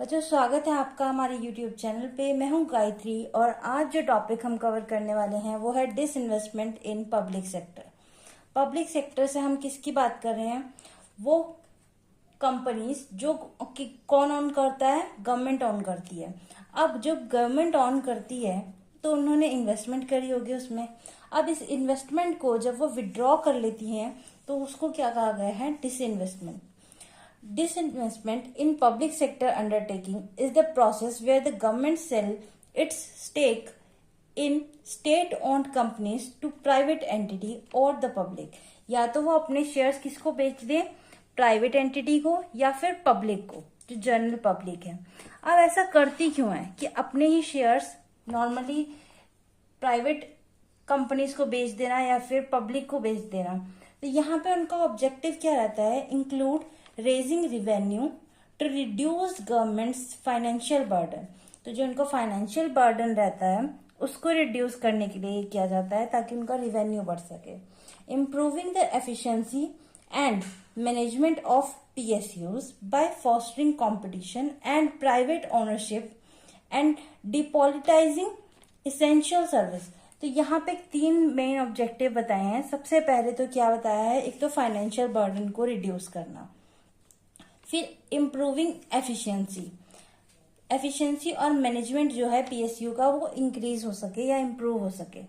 बच्चों, स्वागत है आपका हमारे YouTube चैनल पे। मैं हूं गायत्री और आज जो टॉपिक हम कवर करने वाले हैं वो है disinvestment in public sector. Public sector से हम किसकी बात कर रहे हैं? वो कंपनीज जो कौन ऑन करता है? गवर्नमेंट ऑन करती है। अब जब गवर्नमेंट ऑन करती है तो उन्होंने इन्वेस्टमेंट करी होगी उसमें। अब इस इन्वेस्टमेंट को जब वो विड्रॉ कर लेती हैं तो उसको क्या कहा गया है? Disinvestment. Disinvestment in public sector undertaking is the process where the government sell its stake in state-owned companies to private entity or the public। या तो वो अपने शेयर्स किसको बेच दे? प्राइवेट एंटिटी को या फिर पब्लिक को, जो जनरल पब्लिक है। अब ऐसा करती क्यों है कि अपने ही शेयर्स नॉर्मली प्राइवेट कंपनीज को बेच देना या फिर पब्लिक को बेच देना? तो यहाँ पे उनका ऑब्जेक्टिव क्या रहता है? Include raising revenue to reduce government's financial burden. तो जो उनको फाइनेंशियल बर्डन रहता है उसको रिड्यूस करने के लिए किया जाता है ताकि उनका रिवेन्यू बढ़ सके। Improving the efficiency and management of PSUs by fostering competition and private ownership and depoliticising essential service. तो यहाँ पे 3 मेन ऑब्जेक्टिव बताए हैं। सबसे पहले तो क्या बताया है? एक तो फाइनेंशियल बर्डन को रिड्यूस करना, फिर इम्प्रूविंग एफिशिएंसी और मैनेजमेंट जो है PSU का वो इंक्रीज हो सके या इम्प्रूव हो सके।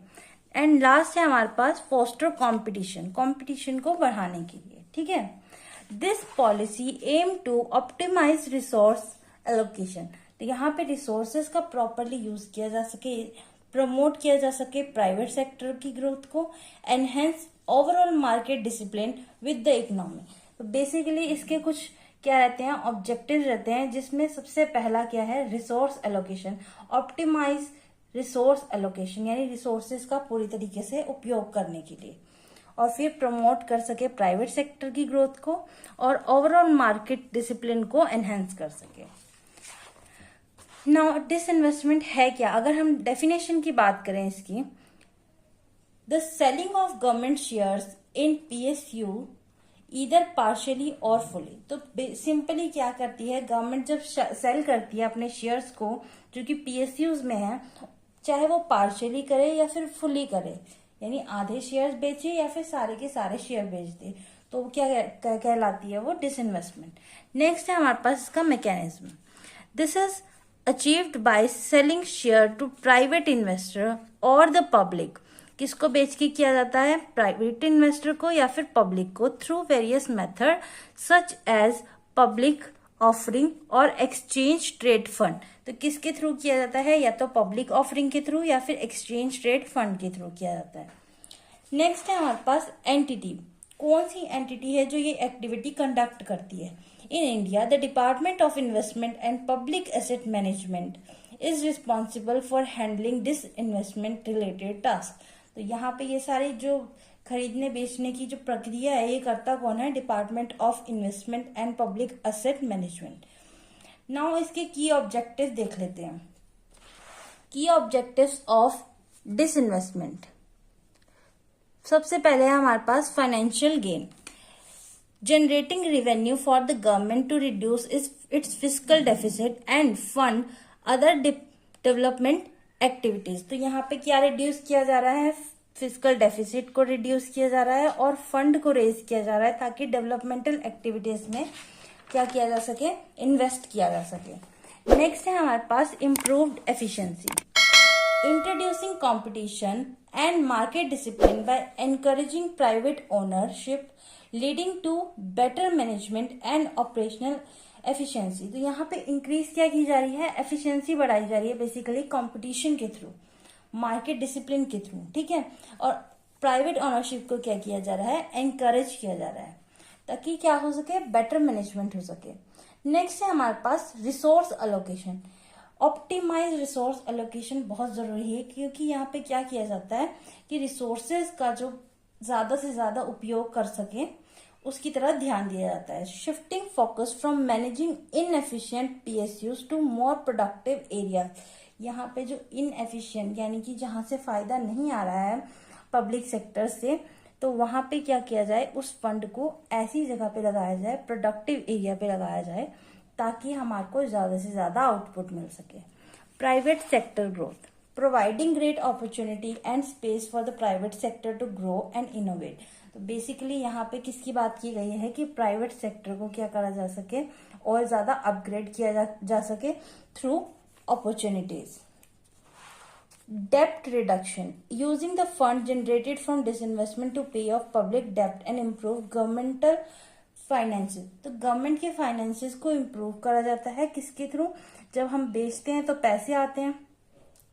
एंड लास्ट है हमारे पास फोस्टर कंपटीशन को बढ़ाने के लिए। ठीक है। This policy aim to optimise resource allocation. तो यहाँ पे रिसोर्सेज का प्रॉपरली यूज किया जा सके, प्रमोट किया जा सके प्राइवेट सेक्टर की ग्रोथ को, enhance overall market discipline with the economy. तो बेसिकली इसके कुछ क्या रहते हैं? ऑब्जेक्टिव रहते हैं, जिसमें सबसे पहला क्या है? Resource allocation. Optimise resource allocation यानी रिसोर्सेज का पूरी तरीके से उपयोग करने के लिए, और फिर प्रमोट कर सके प्राइवेट सेक्टर की ग्रोथ को और ओवरऑल मार्केट डिसिप्लिन को एनहेंस कर सके। नाउ डिसइन्वेस्टमेंट है क्या? अगर हम डेफिनेशन की बात करें इसकी, the selling of government shares in PSU either partially और फुली। तो सिंपली क्या करती है गवर्नमेंट? जब सेल करती है अपने शेयर्स को जो कि PSUs में है, चाहे वो पार्शियली करे या फिर फुली करे, यानी आधे शेयर्स बेचे या फिर सारे के सारे शेयर बेच दे, तो क्या कहलाती है? वो डिसइन्वेस्टमेंट। नेक्स्ट है हमारे पास इसका mechanism. This is achieved by selling share to private investor और द पब्लिक। किसको बेच के किया जाता है? प्राइवेट इन्वेस्टर को या फिर पब्लिक को, through various method such as public offering और एक्सचेंज ट्रेड फंड। तो किसके थ्रू किया जाता है? या तो पब्लिक ऑफरिंग के थ्रू या फिर एक्सचेंज ट्रेड फंड के थ्रू किया जाता है। नेक्स्ट है हमारे पास एंटिटी। कौन सी एंटिटी है जो ये एक्टिविटी कंडक्ट करती है? In India the department of investment and public asset management is responsible for handling this investment related task. तो यहाँ पे ये सारी जो खरीदने बेचने की जो प्रक्रिया है ये करता कौन है? Department of investment and public asset management. Now इसके की ऑब्जेक्टिव देख लेते हैं। की ऑब्जेक्टिव्स ऑफ डिसइन्वेस्टमेंट, सबसे पहले है हमारे पास financial gain, generating revenue for the government to reduce its fiscal deficit and fund other development activities. तो यहाँ पे क्या रिड्यूस किया जा रहा है? फिस्कल डेफिसिट को रिड्यूस किया जा रहा है और फंड को रेज किया जा रहा है ताकि डेवलपमेंटल एक्टिविटीज में क्या किया जा सके? इन्वेस्ट किया जा सके। नेक्स्ट है हमारे पास improved efficiency, introducing competition and market discipline by encouraging private ownership leading to better management and operational efficiency. तो यहाँ पे इंक्रीज क्या की जा रही है? एफिशिएंसी बढ़ाई जा रही है बेसिकली कंपटीशन के थ्रू, मार्केट डिसिप्लिन के थ्रू। ठीक है। और प्राइवेट ओनरशिप को क्या किया जा रहा है? एनकरेज किया जा रहा है ताकि क्या हो सके? बेटर मैनेजमेंट हो सके। नेक्स्ट है हमारे पास resource allocation. Optimise resource allocation बहुत जरूरी है क्योंकि यहाँ पे क्या किया जाता है कि रिसोर्सेज का जो ज्यादा से ज्यादा उपयोग कर सके उसकी तरह ध्यान दिया जाता है। Shifting focus from managing inefficient PSUs to more productive area. यहाँ पे जो इनएफिशिएंट यानी कि जहां से फायदा नहीं आ रहा है पब्लिक सेक्टर से, तो वहां पे क्या किया जाए? उस फंड को ऐसी जगह पे लगाया जाए, प्रोडक्टिव एरिया पे लगाया जाए ताकि हमारे को ज्यादा से ज्यादा आउटपुट मिल सके। Private sector growth, providing great opportunity and space for the private sector to grow and innovate. तो बेसिकली यहाँ पे किसकी बात की गई है कि प्राइवेट सेक्टर को क्या करा जा सके और ज्यादा अपग्रेड किया जा सके through opportunities. Debt reduction, using the fund generated from disinvestment to pay off public debt and improve governmental finances। तो गवर्नमेंट के फाइनेंसेस को इम्प्रूव करा जाता है किसके थ्रू, जब हम बेचते हैं तो पैसे आते हैं,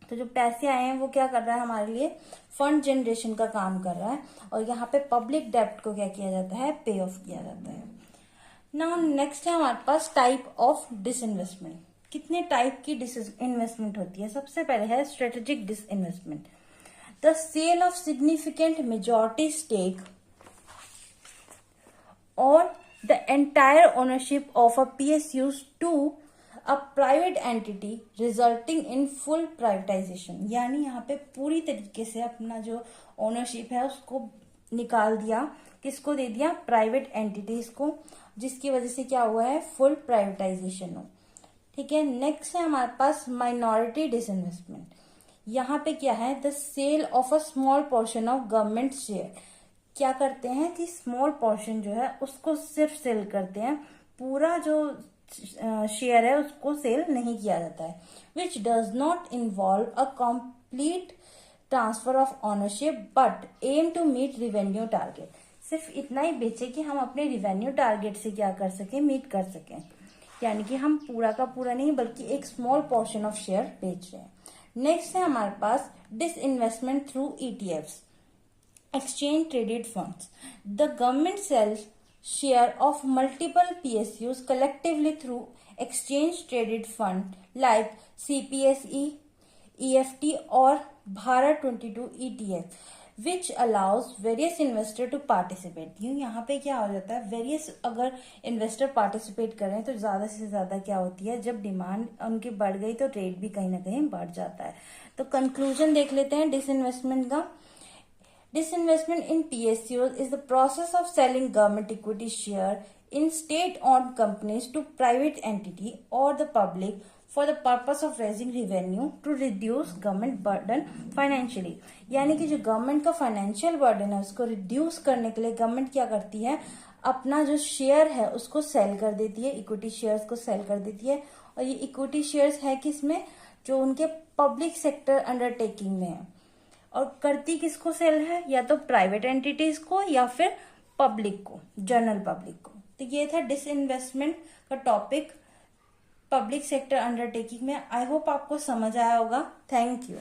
तो जो पैसे आए हैं वो क्या कर रहा है हमारे लिए, फंड जनरेशन का काम कर रहा है, और यहाँ पे पब्लिक डेप्ट को क्या किया जाता है, पे ऑफ किया जाता है। नाउ नेक्स्ट है हमारे पास टाइप ऑफ डिसइन्वेस्टमेंट। कितने टाइप की डिसइन्वेस्टमेंट होती है, सबसे पहले है strategic disinvestment, the sale of significant majority stake और the entire ownership of a PSUs to a private entity resulting in full privatisation. यानी यहाँ पे पूरी तरीके से अपना जो ओनरशिप है उसको निकाल दिया, किसको दे दिया, प्राइवेट एंटिटीज को, जिसकी वजह से क्या हुआ है, फुल प्राइवेटाइजेशन हो। ठीक है, नेक्स्ट है हमारे पास माइनॉरिटी डिसइन्वेस्टमेंट। यहाँ पे क्या है, the sale of a small portion of government share. क्या करते हैं कि स्मॉल पोर्शन जो है उसको सिर्फ सेल करते हैं, पूरा जो शेयर है उसको सेल नहीं किया जाता है। Which does not involve a complete transfer of ownership but aim to meet revenue target. सिर्फ इतना ही बेचे कि हम अपने रिवेन्यू टारगेट से क्या कर सके, मीट कर सकें, यानी कि हम पूरा का पूरा नहीं बल्कि एक स्मॉल पोर्शन ऑफ शेयर बेच रहे हैं। नेक्स्ट है हमारे पास disinvestment through ETFs, exchange traded funds. The government sells share of multiple PSUs collectively through exchange traded fund like CPSE, EFT और Bharat 22 ETF which allows various investor to participate। यहाँ पे क्या हो जाता है, वेरियस अगर इन्वेस्टर पार्टिसिपेट कर रहे हैं तो ज्यादा से ज्यादा क्या होती है, जब डिमांड उनकी बढ़ गई तो रेट भी कहीं ना कहीं बढ़ जाता है। तो कंक्लूजन देख लेते हैं डिसइन्वेस्टमेंट का। Disinvestment in PSUs is the process of selling government equity share in state-owned companies to private entity or the public for the purpose of raising revenue to reduce government burden financially। यानी कि जो government का financial burden है उसको reduce करने के लिए government क्या करती है, अपना जो शेयर है उसको सेल कर देती है, इक्विटी शेयर्स को सेल कर देती है। और ये इक्विटी शेयर्स है किसमें, जो उनके पब्लिक सेक्टर अंडरटेकिंग में है, और करती किसको सेल है, या तो प्राइवेट एंटिटीज को या फिर पब्लिक को, जनरल पब्लिक को। तो ये था डिसइन्वेस्टमेंट का टॉपिक पब्लिक सेक्टर अंडरटेकिंग में। आई होप आपको समझ आया होगा। Thank you.